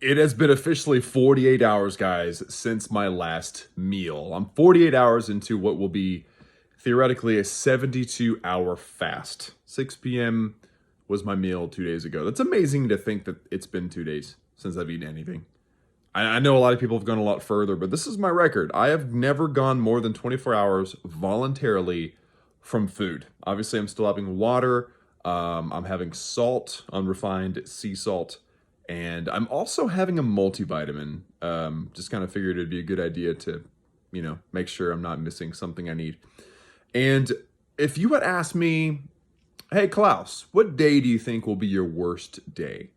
It has been officially 48 hours, guys, since my last meal. I'm 48 hours into what will be theoretically a 72-hour fast. 6 p.m. was my meal 2 days ago. That's amazing to think that it's been 2 days since I've eaten anything. I know a lot of people have gone a lot further, but this is my record. I have never gone more than 24 hours voluntarily from food. Obviously, I'm still having water. I'm having salt, unrefined sea salt, and I'm also having a multivitamin. Just kind of figured it'd be a good idea to, make sure I'm not missing something I need. And if you had asked me, hey, Klaus, what day do you think will be your worst day?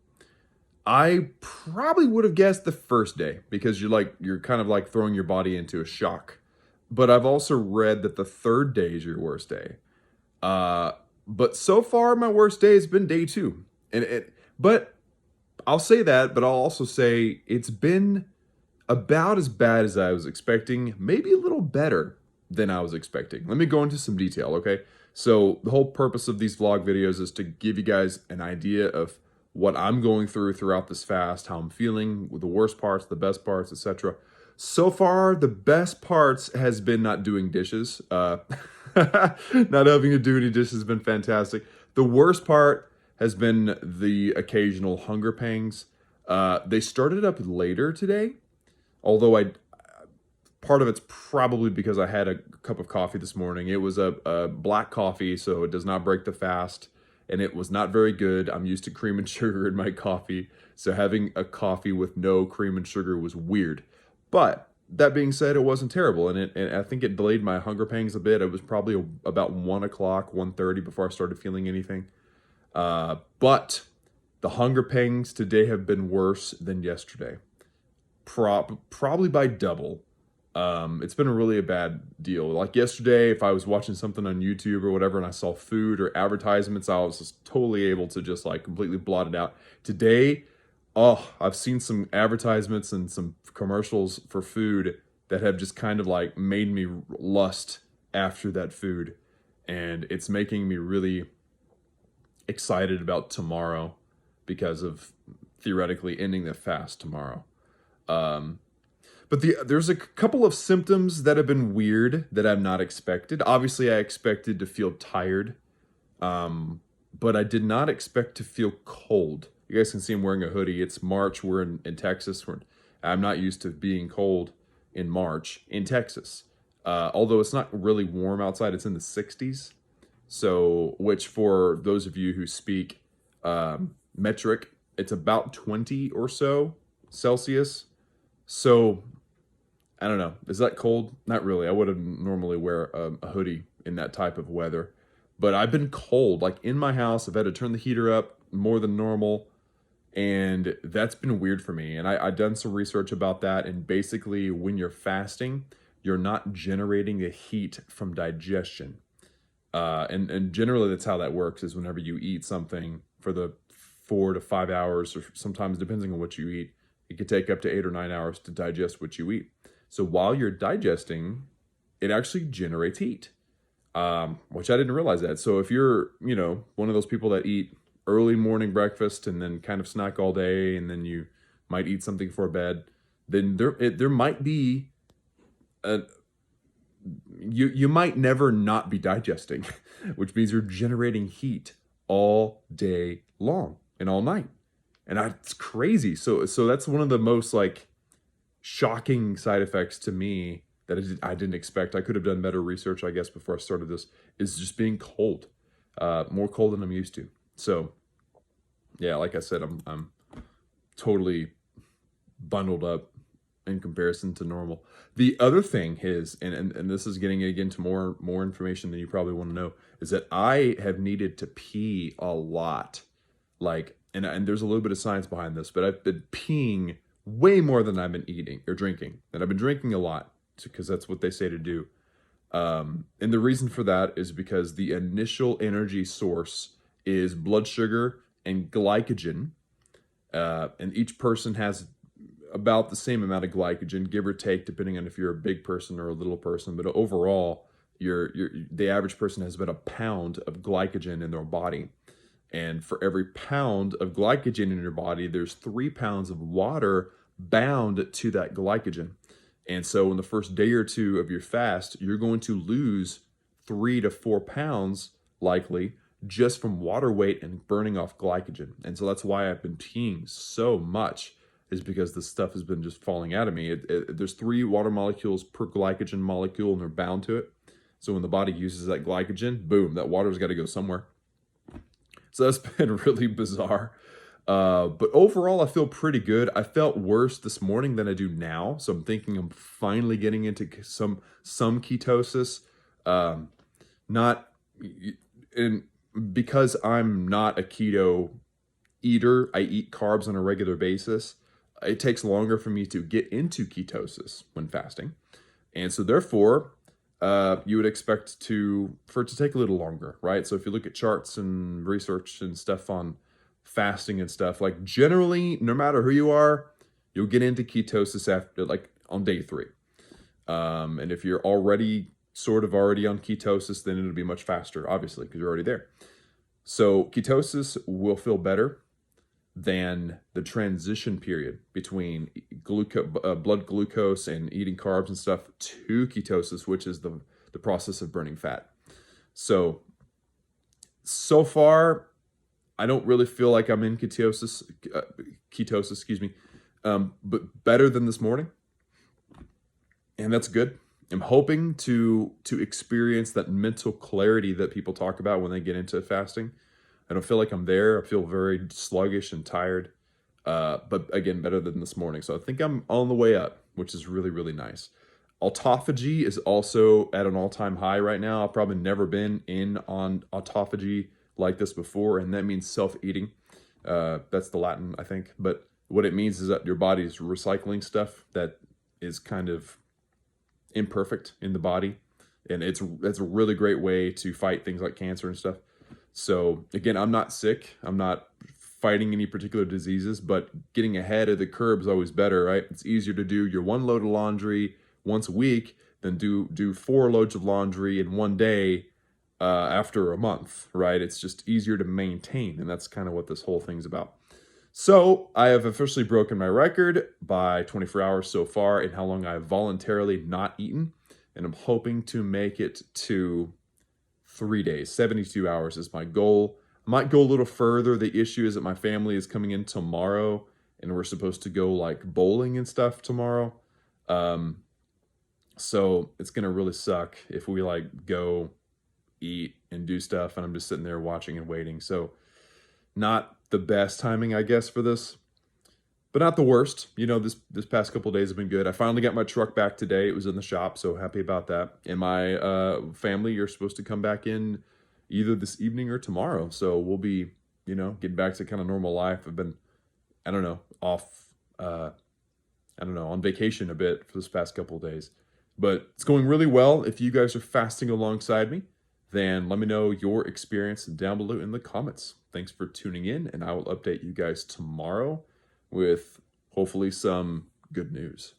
I probably would have guessed the first day because you're kind of like throwing your body into a shock. But I've also read that the third day is your worst day. Uh, but so far my worst day has been day two. But I'll say that, but I'll also say it's been about as bad as I was expecting, maybe a little better than I was expecting. Let me go into some detail, okay? So, the whole purpose of these vlog videos is to give you guys an idea of what I'm going through throughout this fast, how I'm feeling, with the worst parts, the best parts, etc. So far, the best parts has been not doing dishes. Not having to do any dishes has been fantastic. The worst part has been the occasional hunger pangs. They started up later today, although I part of it's probably because I had a cup of coffee this morning. It was a black coffee, so it does not break the fast, and it was not very good. I'm used to cream and sugar in my coffee, so having a coffee with no cream and sugar was weird. But that being said, it wasn't terrible, and I think it delayed my hunger pangs a bit. It was probably about 1 o'clock, 1:30 before I started feeling anything. But the hunger pangs today have been worse than yesterday, probably by double. It's been really a bad deal. Like yesterday, if I was watching something on YouTube or whatever and I saw food or advertisements, I was just totally able to just like completely blot it out. Today, oh, I've seen some advertisements and some commercials for food that have just kind of like made me lust after that food. And it's making me really excited about tomorrow because of theoretically ending the fast tomorrow. Um, there's a couple of symptoms that have been weird that I've not expected. Obviously, I expected to feel tired, but I did not expect to feel cold. You guys can see I'm wearing a hoodie. It's March. We're in Texas. I'm not used to being cold in March in Texas. Although it's not really warm outside, it's in the 60s. So, which for those of you who speak metric, it's about 20 or so Celsius. So, I don't know. Is that cold? Not really. I would normally wear a hoodie in that type of weather. But I've been cold. Like in my house, I've had to turn the heater up more than normal. And that's been weird for me. And I've done some research about that. And basically, when you're fasting, you're not generating the heat from digestion. And generally, that's how that works, is whenever you eat something for the 4 to 5 hours, or sometimes depending on what you eat, it could take up to 8 or 9 hours to digest what you eat. So while you're digesting, it actually generates heat, which I didn't realize that. So if you're, one of those people that eat early morning breakfast and then kind of snack all day, and then you might eat something for bed, then there might be a you might never not be digesting, which means you're generating heat all day long and all night, and that's crazy. So that's one of the most like shocking side effects to me that I didn't expect. I could have done better research, I guess, before I started this. Is just being cold, more cold than I'm used to. So yeah, like I said, I'm totally bundled up in comparison to normal. The other thing is, and this is getting again to more information than you probably want to know, is that I have needed to pee a lot. Like, and there's a little bit of science behind this, but I've been peeing way more than I've been eating or drinking. And I've been drinking a lot because that's what they say to do. And the reason for that is because the initial energy source is blood sugar and glycogen. And each person has about the same amount of glycogen, give or take, depending on if you're a big person or a little person. But overall, the average person has about a pound of glycogen in their body. And for every pound of glycogen in your body, there's 3 pounds of water bound to that glycogen. And so in the first day or two of your fast, you're going to lose 3 to 4 pounds likely just from water weight and burning off glycogen. And so that's why I've been peeing so much, is because this stuff has been just falling out of me. There's 3 water molecules per glycogen molecule, and they're bound to it. So when the body uses that glycogen, boom, that water's got to go somewhere. So that's been really bizarre. But overall, I feel pretty good. I felt worse this morning than I do now. So I'm thinking I'm finally getting into some ketosis. Not, and because I'm not a keto eater, I eat carbs on a regular basis. It takes longer for me to get into ketosis when fasting. And so therefore, you would expect for it to take a little longer, right? So if you look at charts and research and stuff on fasting and stuff, like generally, no matter who you are, you'll get into ketosis after like on day 3. And if you're already on ketosis, then it'll be much faster, obviously, because you're already there. So ketosis will feel better than the transition period between blood glucose and eating carbs and stuff to ketosis, which is the process of burning fat. So far, I don't really feel like I'm in ketosis, but better than this morning. And that's good. I'm hoping to experience that mental clarity that people talk about when they get into fasting. I don't feel like I'm there. I feel very sluggish and tired, but again, better than this morning. So I think I'm on the way up, which is really, really nice. Autophagy is also at an all-time high right now. I've probably never been on autophagy like this before, and that means self-eating. That's the Latin, I think. But what it means is that your body is recycling stuff that is kind of imperfect in the body, and it's a really great way to fight things like cancer and stuff. So again, I'm not sick. I'm not fighting any particular diseases, but getting ahead of the curve is always better, right? It's easier to do your 1 load of laundry once a week than do 4 loads of laundry in one day after a month, right? It's just easier to maintain, and that's kind of what this whole thing's about. So I have officially broken my record by 24 hours so far in how long I've voluntarily not eaten, and I'm hoping to make it to 3 days. 72 hours is my goal. I might go a little further. The issue is that my family is coming in tomorrow, and we're supposed to go like bowling and stuff tomorrow. So it's gonna really suck if we like go eat and do stuff and I'm just sitting there watching and waiting. So not the best timing, I guess, for this, but not the worst. You know, this past couple of days have been good. I finally got my truck back today. It was in the shop, so happy about that. And my family are supposed to come back in either this evening or tomorrow. So we'll be, getting back to kind of normal life. I've been, on vacation a bit for this past couple of days. But it's going really well. If you guys are fasting alongside me, then let me know your experience down below in the comments. Thanks for tuning in, and I will update you guys tomorrow with hopefully some good news.